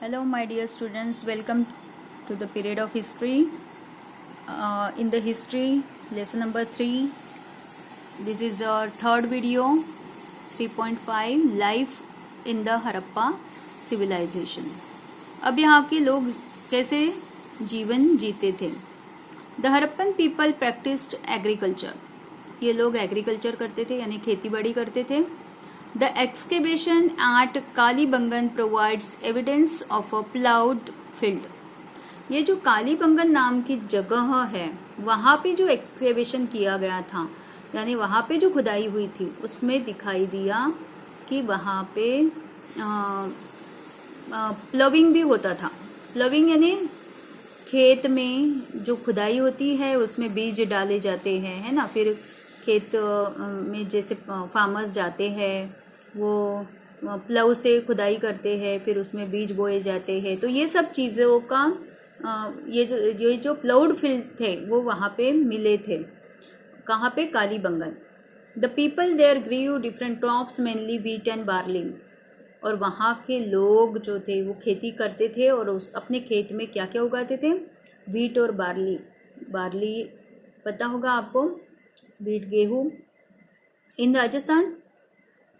Hello, my dear students. Welcome to the period of history. In the history lesson number 3, this is our third video, 3.5 Life in the Harappa Civilization. अब यहाँ के लोग कैसे जीवन जीते थे. The Harappan people practiced agriculture. ये लोग एग्रीकल्चर करते थे यानी खेती बाड़ी करते थे. The excavation at Kalibangan provides evidence of a plowed field. ये जो कालीबंगन नाम की जगह है वहाँ पे जो एक्सकेवेशन किया गया था यानी वहाँ पे जो खुदाई हुई थी उसमें दिखाई दिया कि वहाँ पे प्लविंग भी होता था. प्लविंग यानी खेत में जो खुदाई होती है उसमें बीज डाले जाते हैं, है ना. फिर खेत में जैसे फार्मर्स जाते हैं वो प्लव से खुदाई करते हैं, फिर उसमें बीज बोए जाते हैं. तो ये सब चीज़ों का ये जो प्लाउड फील्ड थे वो वहाँ पे मिले थे. कहाँ पे? Kalibangan. The people there grew different crops mainly wheat and barley. और वहाँ के लोग जो थे वो खेती करते थे और उस अपने खेत में क्या क्या उगाते थे? व्हीट और बार्ली. बार्ली पता होगा आपको, व्हीट गेहूँ. इन राजस्थान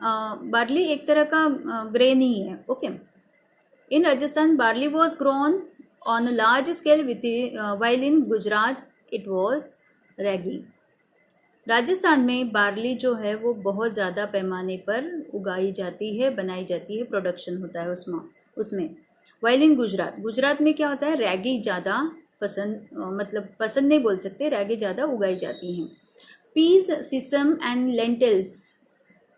बार्ली एक तरह का ग्रेन ही है. Okay. In Rajasthan barley was grown on a large scale with while in Gujarat it was ragi. Rajasthan में बार्ली जो है वो बहुत ज़्यादा पैमाने पर उगाई जाती है, बनाई जाती है, प्रोडक्शन होता है उसमें. वाइल इन गुजरात में क्या होता है? रैगी ज़्यादा पसंद, मतलब पसंद नहीं बोल सकते, रैगी ज़्यादा उगाई जाती हैं. Peas, sesame and lentils.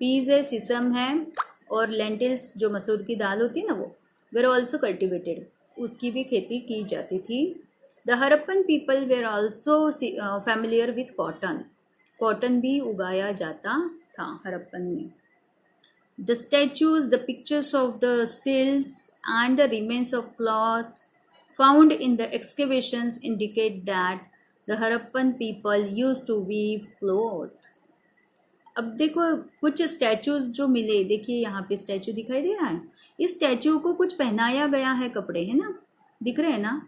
Peas है, सिसम है और लेंटिल्स जो मसूर की दाल होती है ना वो वेर ऑल्सो कल्टिवेटेड. उसकी भी खेती की जाती थी. The Harappan people were also familiar with cotton. Cotton भी उगाया जाता था हरप्पन में. The statues, the pictures of the seals and the remains of cloth found in the excavations indicate that the Harappan people used to weave cloth. अब देखो कुछ statues जो मिले, देखिए यहाँ पे स्टैचू दिखाई दे रहा है. इस स्टैचू को कुछ पहनाया गया है कपड़े, है ना, दिख रहे हैं ना,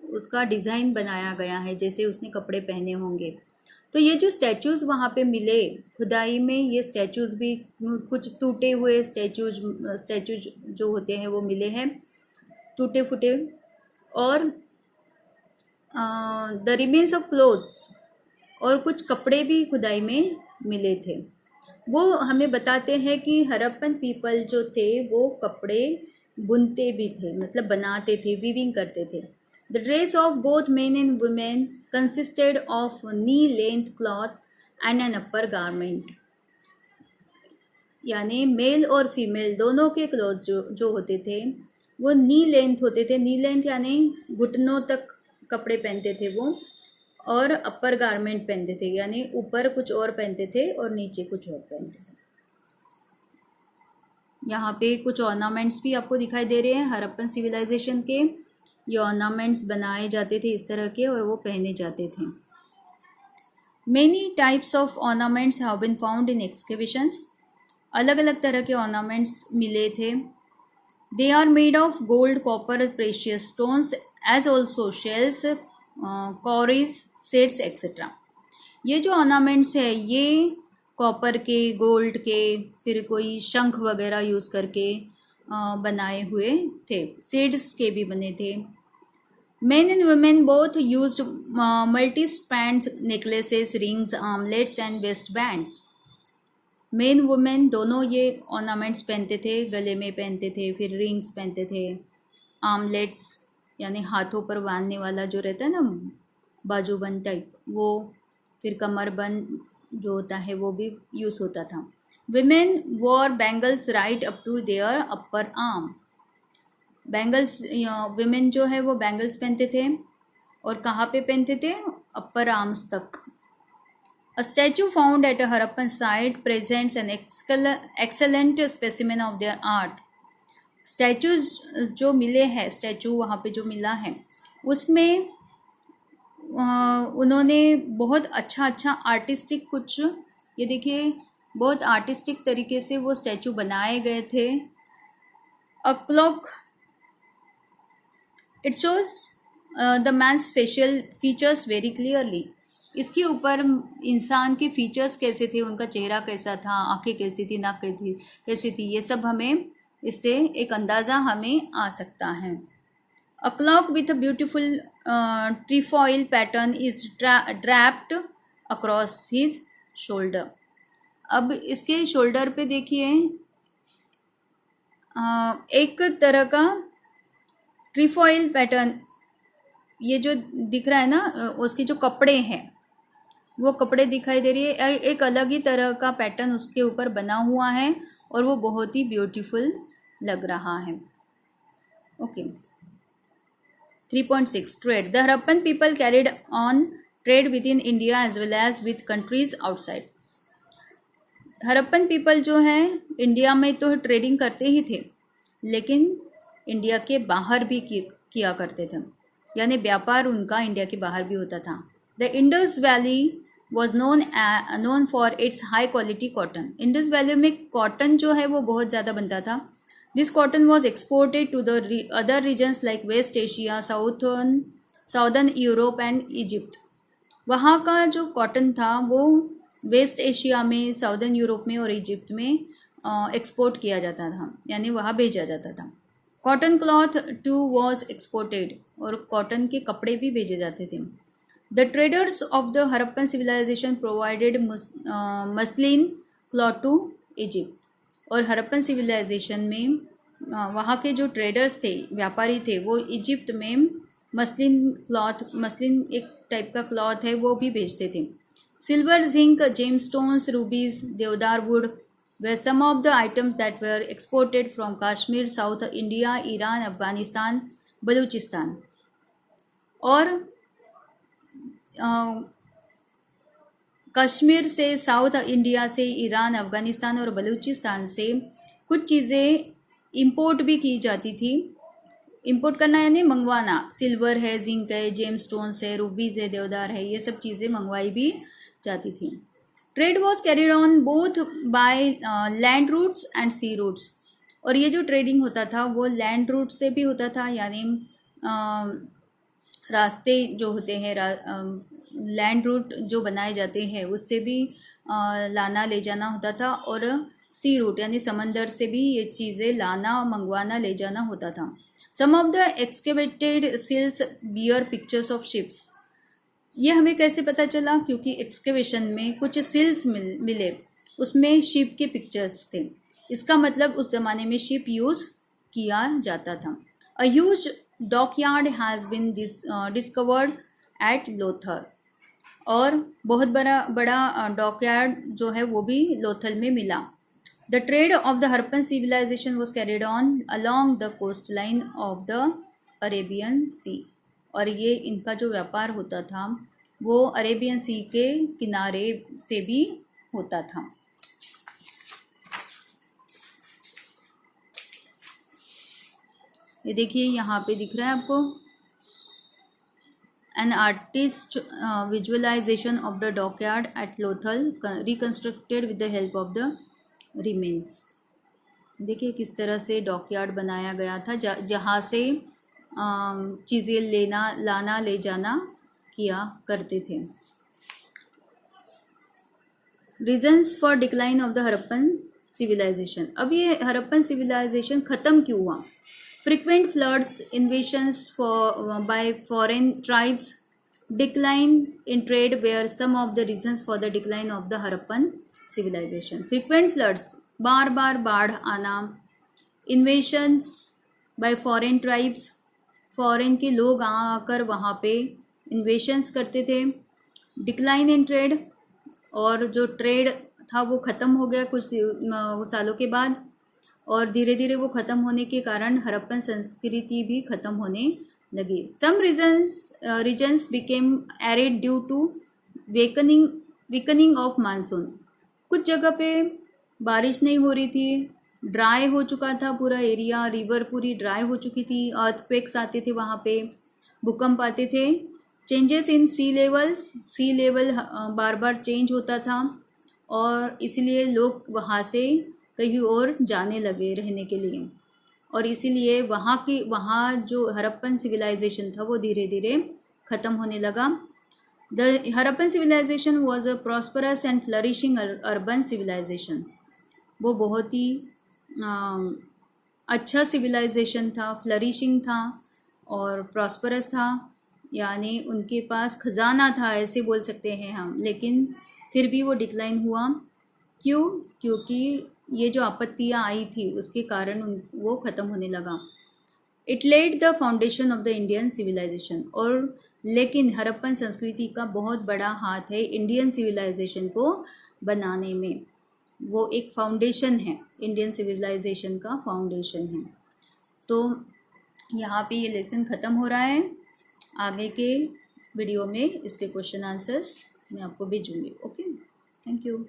उसका डिज़ाइन बनाया गया है जैसे उसने कपड़े पहने होंगे. तो ये जो स्टैचूज वहाँ पे मिले खुदाई में, ये स्टैचूज भी कुछ टूटे हुए स्टैचूज जो होते हैं वो मिले हैं, टूटे फूटे. और द रिमेन्स ऑफ क्लोथ्स, और कुछ कपड़े भी खुदाई में मिले थे. वो हमें बताते हैं कि हरप्पन पीपल जो थे वो कपड़े बुनते भी थे, मतलब बनाते थे, वीविंग करते थे. The dress of both men and women consisted of knee length cloth and an upper garment. यानी मेल और फीमेल दोनों के क्लोथ्स जो होते थे वो नी लेंथ होते थे. नी लेंथ यानी घुटनों तक कपड़े पहनते थे वो, और अपर गारमेंट पहनते थे यानी ऊपर कुछ और पहनते थे और नीचे कुछ और पहनते थे. यहाँ पे कुछ ऑर्नामेंट्स भी आपको दिखाई दे रहे हैं हरप्पन सिविलाइजेशन के. ये ऑर्नामेंट्स बनाए जाते थे इस तरह के और वो पहने जाते थे. Many types of ornaments have been found in excavations. अलग अलग तरह के ऑर्नामेंट्स मिले थे. They are made of gold, copper, precious stones, as also shells, cowries, seeds, etc. ये जो ऑर्नामेंट्स है ये कॉपर के, गोल्ड के, फिर कोई शंख वगैरह यूज़ करके बनाए हुए थे. सीड्स के भी बने थे. Men and women both used multi-strand necklaces, rings, armlets and waistbands. Main women दोनों ये ऑर्नामेंट्स पहनते थे, गले में पहनते थे, फिर रिंग्स पहनते थे, आर्मलेट्स यानी हाथों पर बांधने वाला जो रहता है ना बाजूबंद टाइप वो, फिर कमरबंद जो होता है वो भी यूज़ होता था. Women wore bangles right up to their upper arm. Bangles, women जो है वो बैंगल्स पहनते थे और कहाँ पे पहनते थे? अपर आर्म्स तक. A statue found at a Harappan site presents an excellent specimen of their art. Statues जो मिले हैं, स्टैचू वहाँ पे जो मिला है उसमें उन्होंने बहुत अच्छा आर्टिस्टिक कुछ, ये देखिए बहुत आर्टिस्टिक तरीके से वो स्टैचू बनाए गए थे. A cloak it shows the man's facial features very clearly. इसके ऊपर इंसान के फीचर्स कैसे थे, उनका चेहरा कैसा था, आंखें कैसी थी, नाक कैसी थी, ये सब हमें इससे एक अंदाज़ा हमें आ सकता है। A cloak with a beautiful trefoil pattern is draped across his shoulder. अब इसके शोल्डर पे देखिए एक तरह का ट्रीफॉइल पैटर्न, ये जो दिख रहा है ना, उसके जो कपड़े हैं वो कपड़े दिखाई दे रही है, एक अलग ही तरह का पैटर्न उसके ऊपर बना हुआ है और वो बहुत ही ब्यूटीफुल लग रहा है। Okay 3.6 trade. The Harappan people carried on trade within India as well as with countries outside. Harappan people जो हैं इंडिया में तो ट्रेडिंग करते ही थे, लेकिन इंडिया के बाहर भी किया करते थे, यानी व्यापार उनका इंडिया के बाहर भी होता था। The Indus valley was known for its high quality cotton. Indus valley में कॉटन जो है वो बहुत ज़्यादा बनता था। This cotton was exported to the other regions like West Asia, southern Europe and Egypt. वहाँ का जो कॉटन था वो वेस्ट एशिया में, साउदर्न यूरोप में और इजिप्ट में एक्सपोर्ट किया जाता था, यानी वहाँ भेजा जाता था। Cotton cloth too was exported, और कॉटन के कपड़े भी भेजे जाते थे। The traders of the Harappan civilization provided muslin cloth to Egypt. और हरप्पन सिविलाइजेशन में वहाँ के जो ट्रेडर्स थे, व्यापारी थे, वो इजिप्ट में मसलिन क्लॉथ, मसलिन एक टाइप का क्लॉथ है, वो भी भेजते थे। सिल्वर, जिंक, जेमस्टोन्स, रूबीज, देवदार would were some of the items that were exported from Kashmir, South India, Iran, Afghanistan, Balochistan. और कश्मीर से, साउथ इंडिया से, ईरान, अफ़गानिस्तान और बलूचिस्तान से कुछ चीज़ें इंपोर्ट भी की जाती थी। इंपोर्ट करना यानी मंगवाना। सिल्वर है, जिंक है, जेम स्टोन्स है, रूबीज़ है, देवदार है, ये सब चीज़ें मंगवाई भी जाती थी। Trade was carried on both by land routes and sea routes. और ये जो ट्रेडिंग होता था वो लैंड रूट से भी होता था, यानी रास्ते जो होते हैं, लैंड रूट जो बनाए जाते हैं उससे भी लाना ले जाना होता था, और सी रूट यानी समंदर से भी ये चीज़ें लाना, मंगवाना, ले जाना होता था। Some of the excavated seals bear pictures of ships. ये हमें कैसे पता चला? क्योंकि एक्सकेवेशन में कुछ सिल्स मिले, उसमें शिप के पिक्चर्स थे। इसका मतलब उस ज़माने में शिप यूज़ किया जाता था। A huge dockyard has been discovered at Lothal. और बहुत बड़ा डॉकयार्ड जो है वो भी लोथल में मिला। The trade of the Harappan civilization was carried on along the coastline of the Arabian sea. और ये इनका जो व्यापार होता था वो अरेबियन सी के किनारे से भी होता था। ये देखिए यहाँ पे दिख रहा है आपको, an artist visualization of the dockyard at Lothal reconstructed with the help of the remains. देखिए किस तरह से डॉकयार्ड बनाया गया था, जहाँ से चीज़ें लाना ले जाना किया करते थे। Reasons for decline of the Harappan civilization. अब ये हरप्पन सिविलाइजेशन ख़त्म क्यों हुआ? Frequent floods, invasions by foreign tribes, decline in trade were some of the reasons for the decline of the Harappan civilization. Frequent floods, बार बार बाढ़ आना, invasions by foreign tribes, foreign के लोग आकर वहाँ पे इन्वेशंस करते थे। डिक्लाइन इन ट्रेड, और जो ट्रेड था वो ख़त्म हो गया कुछ सालों के बाद, और धीरे धीरे वो ख़त्म होने के कारण हरप्पन संस्कृति भी ख़त्म होने लगी। Some regions became arid due to weakening of monsoon. कुछ जगह पे बारिश नहीं हो रही थी, ड्राई हो चुका था पूरा एरिया, रिवर पूरी ड्राई हो चुकी थी, अर्थक्वेक्स आते थे वहाँ पे, भूकंप आते थे। चेंजेस इन सी लेवल बार बार चेंज होता था, और इसलिए लोग वहाँ से कहीं और जाने लगे रहने के लिए। और इसीलिए वहाँ जो हड़प्पन सिविलाइजेशन था वो धीरे धीरे ख़त्म होने लगा। The Harappan civilization was a prosperous and flourishing urban civilization. वो बहुत ही अच्छा सिविलाइजेशन था, फ्लरिशिंग था और प्रॉस्परस था, यानी उनके पास खजाना था ऐसे बोल सकते हैं हम। लेकिन फिर भी वो डिक्लाइन हुआ। क्यों? क्योंकि ये जो आपत्तियाँ आई थी उसके कारण वो ख़त्म होने लगा। It laid the foundation of the Indian civilization. और लेकिन हड़प्पन संस्कृति का बहुत बड़ा हाथ है इंडियन सिविलाइजेशन को बनाने में। वो एक फाउंडेशन है, इंडियन सिविलाइजेशन का फाउंडेशन है। तो यहाँ पे ये लेसन ख़त्म हो रहा है। आगे के वीडियो में इसके क्वेश्चन आंसर्स मैं आपको भेजूँगी। Okay, thank you.